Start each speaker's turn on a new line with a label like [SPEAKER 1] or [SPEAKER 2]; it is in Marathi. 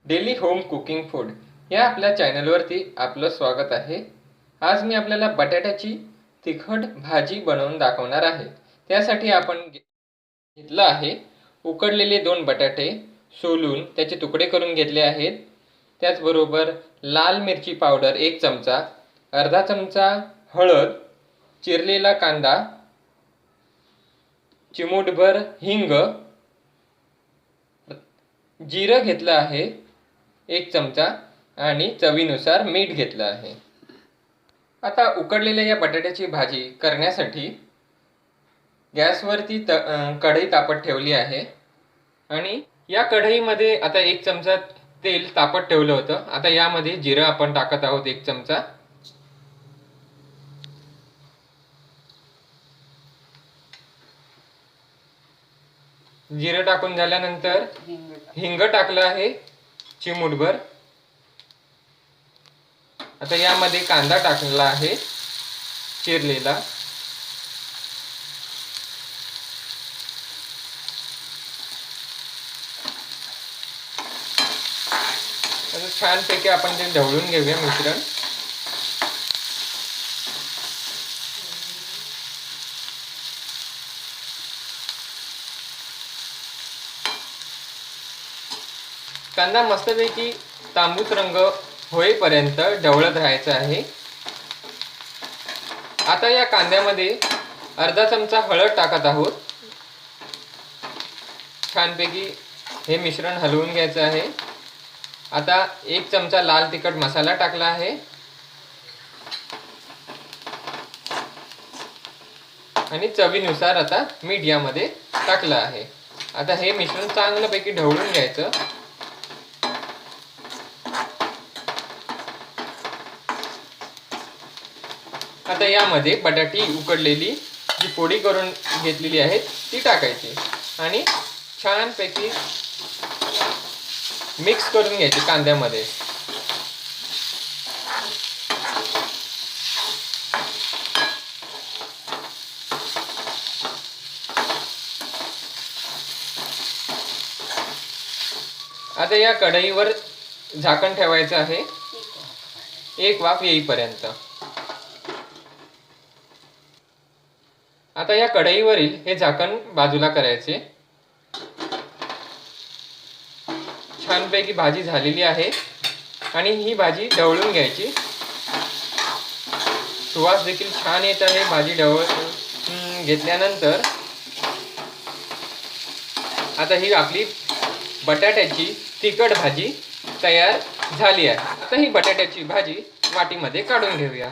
[SPEAKER 1] डेली होम कुकिंग फूड या आपल्या चॅनलवरती आपलं स्वागत आहे। आज मी आपल्याला बटाट्याची तिखट भाजी बनवून दाखवणार आहे। त्यासाठी आपण घेतलं आहे उकडलेले 2 बटाटे सोलून त्याचे तुकडे करून घेतले आहेत। त्याचबरोबर लाल मिरची पावडर 1 चमचा, अर्धा चमचा हळद, चिरलेला कांदा, चिमूटभर हिंग, जिरं घेतलं आहे 1 चमचा आणि चवीनुसार मीठ घेतलं आहे। आता उकडलेल्या या बटाट्याची भाजी करण्यासाठी गॅसवरती कढई तापत ठेवली आहे आणि या कढईमध्ये आता 1 चमचा तेल तापत ठेवलं होतं। आता यामध्ये जिरं आपण टाकत आहोत 1 चमचा, जिरं टाकून झाल्यानंतर हिंग टाकलं आहे चिमूटभर। आता यामध्ये कांदा टाकलेला आहे चिरलेला, आता छानपैकी आपण ते ढवळून घेऊया मिश्रण। कांदा मस्तपैकी तांबूस रंग होईपर्यंत ढवळत राहायचं आहे। आता या कांद्यामध्ये अर्धा चमचा हळद टाकत आहोत। छानपैकी हे मिश्रण हलवून घ्यायचं आहे। आता 1 चमचा लाल तिखट मसाला टाकला आहे आणि चवीनुसार आता मीठ यामध्ये टाकलं आहे। आता हे मिश्रण चांगल्यापैकी ढवळून घ्यायचं। आता यामध्ये बटाटी उकडलेली जी पोळी करून घेतलेली आहे ती टाकायची आणि छानपैकी मिक्स करून घ्यायची कांद्यामध्ये। आता या कढईवर झाकण ठेवायचं आहे 1 वाफ येईपर्यंत। आता या कढईवरील हे झाकण बाजूला करायचे। छानपैकी भाजी झालेली आहे आणि ही भाजी ढवळून घ्यायची। सुवास देखील छान येत आहे भाजी ढवळून घेतल्यानंतर। आता ही आपली बटाट्याची तिखट भाजी तयार झाली आहे। आता ही बटाट्याची भाजी वाटीमध्ये काढून घेऊया।